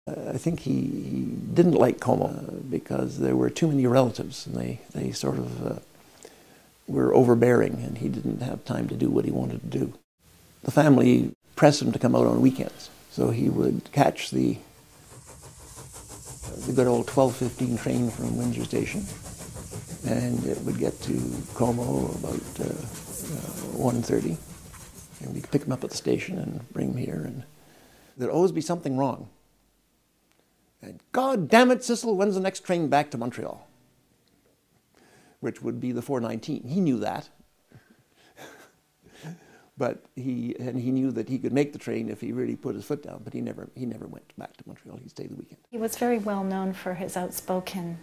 I think he didn't like Como because there were too many relatives, and they sort of were overbearing, and he didn't have time to do what he wanted to do. The family pressed him to come out on weekends, so he would catch the good old 12:15 train from Windsor Station, and it would get to Como about 1:30, and we'd pick him up at the station and bring him here, and there'd always be something wrong. And, God damn it, Cecil, when's the next train back to Montreal? Which would be the 4:19. He knew that. But he knew that he could make the train if he really put his foot down, but he never went back to Montreal. He stayed the weekend. He was very well known for his outspoken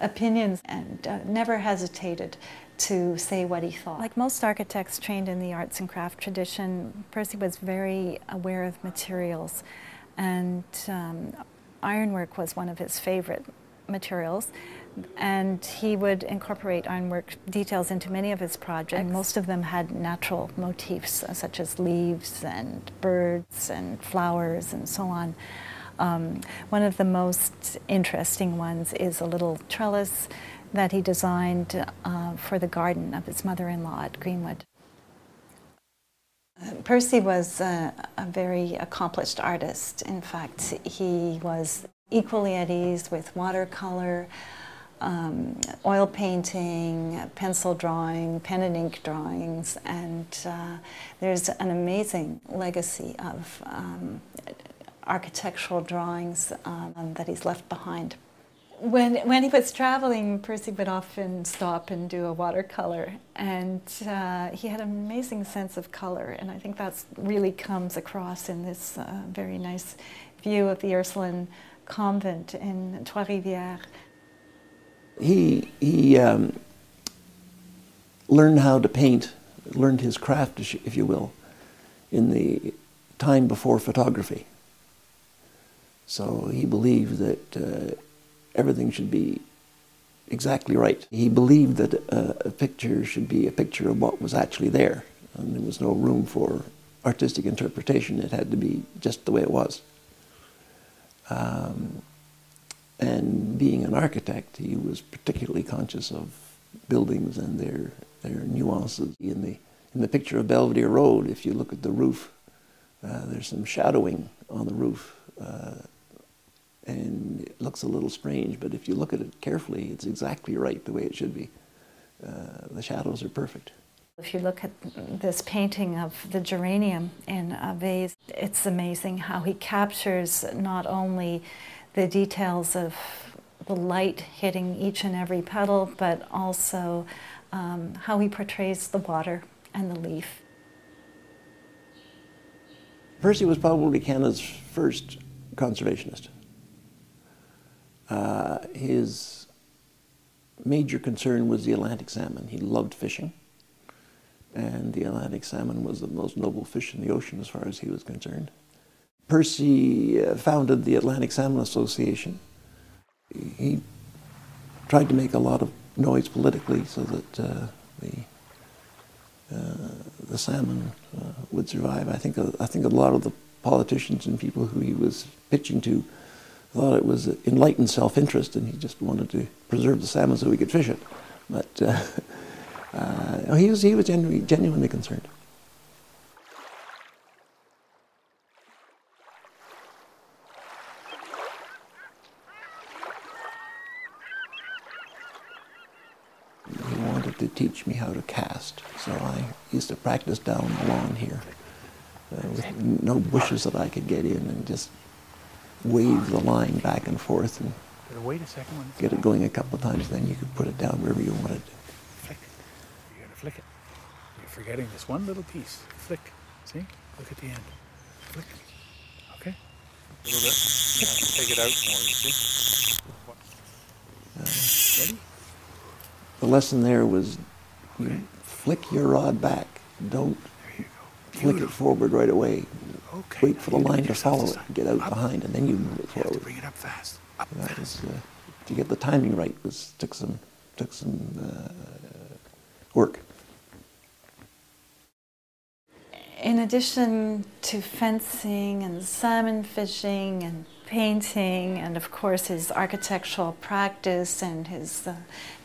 opinions and never hesitated to say what he thought. Like most architects trained in the arts and craft tradition, Percy was very aware of materials, and ironwork was one of his favorite materials. And he would incorporate ironwork details into many of his projects. And most of them had natural motifs, such as leaves and birds and flowers and so on. One of the most interesting ones is a little trellis that he designed for the garden of his mother-in-law at Greenwood. Percy was a very accomplished artist. In fact, he was equally at ease with watercolor, oil painting, pencil drawing, pen and ink drawings, and there's an amazing legacy of architectural drawings that he's left behind. When he was traveling, Percy would often stop and do a watercolor, and he had an amazing sense of color, and I think that really comes across in this very nice view of the Ursuline convent in Trois-Rivières. He learned how to paint, learned his craft, if you will, in the time before photography. So he believed that everything should be exactly right. He believed that a picture should be a picture of what was actually there, and there was no room for artistic interpretation. It had to be just the way it was. And being an architect, he was particularly conscious of buildings and their nuances. In the picture of Belvedere Road, if you look at the roof, there's some shadowing on the roof, and it looks a little strange, but if you look at it carefully, it's exactly right the way it should be. The shadows are perfect. If you look at this painting of the geranium in a vase, it's amazing how he captures not only the details of the light hitting each and every petal, but also how he portrays the water and the leaf. Percy was probably Canada's first conservationist. His major concern was the Atlantic salmon. He loved fishing, and the Atlantic salmon was the most noble fish in the ocean as far as he was concerned. Percy founded the Atlantic Salmon Association. He tried to make a lot of noise politically so that the salmon would survive. I think a lot of the politicians and people who he was pitching to thought it was enlightened self-interest, and he just wanted to preserve the salmon so he could fish it. But he was genuinely concerned. He wanted to teach me how to cast, so I used to practice down the lawn here with no bushes that I could get in, and just wave the line back and forth and wait a second, get it going a couple of times, then you could put it down wherever you wanted. Flick. You gotta flick it. You're forgetting this one little piece. Flick. See? Look at the end. Flick. Okay. A little bit. Take it out more, you see? Ready? The lesson there was flick your rod back. Don't flick it forward right away. Okay. Wait for the line to follow it, get out behind, and then you move it forward. Bring it up fast. Up that fast. was, to get the timing right took some work. In addition to fencing and salmon fishing and painting, and of course his architectural practice and his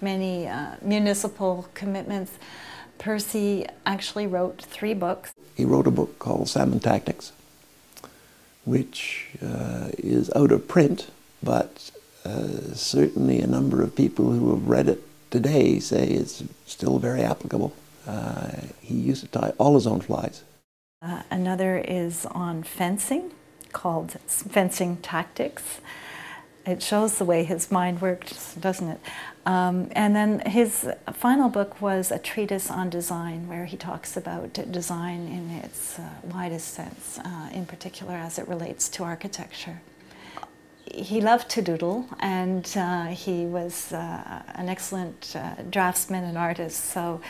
many municipal commitments, Percy actually wrote 3 books. He wrote a book called Salmon Tactics, which is out of print, but certainly a number of people who have read it today say it's still very applicable. He used to tie all his own flies. Another is on fencing, called Fencing Tactics. It shows the way his mind worked, doesn't it? And then his final book was a treatise on design, where he talks about design in its widest sense, in particular as it relates to architecture. He loved to doodle, and he was an excellent draftsman and artist, so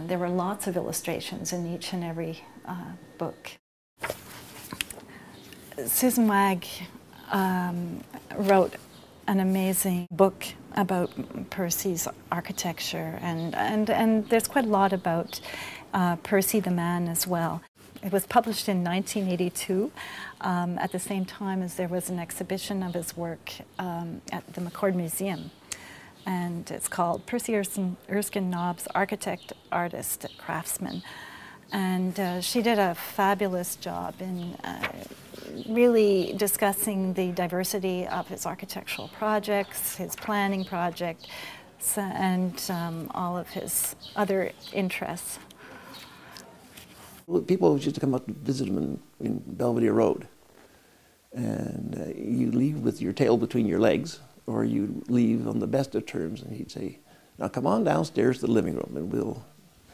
there were lots of illustrations in each and every book. Susan Wagg wrote an amazing book about Percy's architecture, and there's quite a lot about Percy the man as well. It was published in 1982, at the same time as there was an exhibition of his work at the McCord Museum. And it's called Percy Erskine Nobbs, Architect, Artist, Craftsman. And she did a fabulous job in really discussing the diversity of his architectural projects, his planning project, and all of his other interests. Well, people used to come up to visit him in Belvedere Road, and you leave with your tail between your legs, or you leave on the best of terms, and he'd say, "Now come on downstairs to the living room and we'll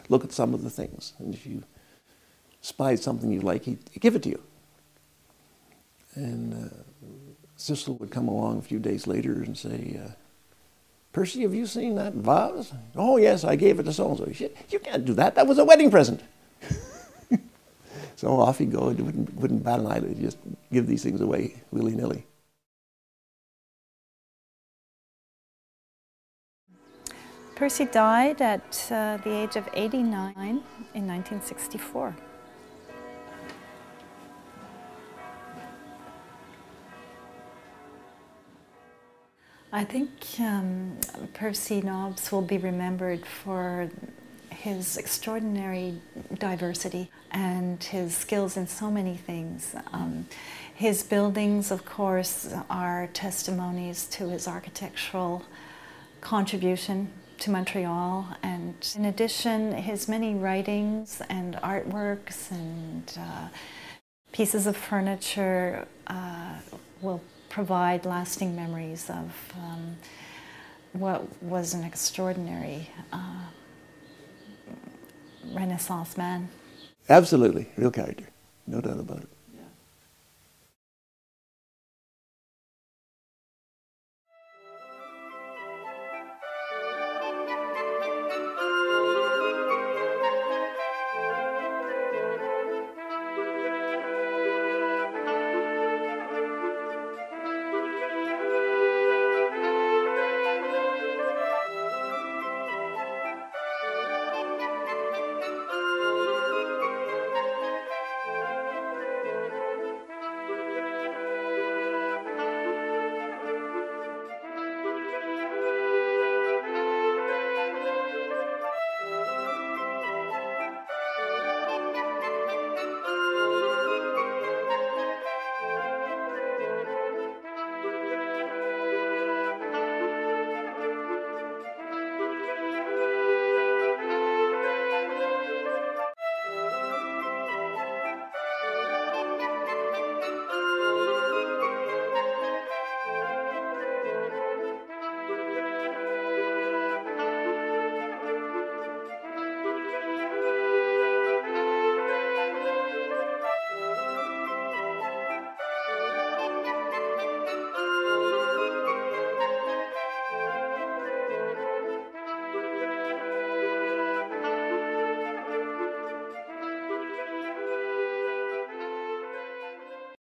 look at some of the things. And if you spied something you like, he'd give it to you." And Cecil would come along a few days later and say, "Percy, have you seen that vase?" "Oh yes, I gave it to so-and-so." "You can't do that, that was a wedding present." So off he'd go, and wouldn't bat an eyelid, he'd just give these things away willy-nilly. Percy died at the age of 89 in 1964. I think Percy Nobbs will be remembered for his extraordinary diversity and his skills in so many things. His buildings, of course, are testimonies to his architectural contribution to Montreal, and in addition, his many writings and artworks and pieces of furniture will provide lasting memories of what was an extraordinary Renaissance man. Absolutely, real character, no doubt about it.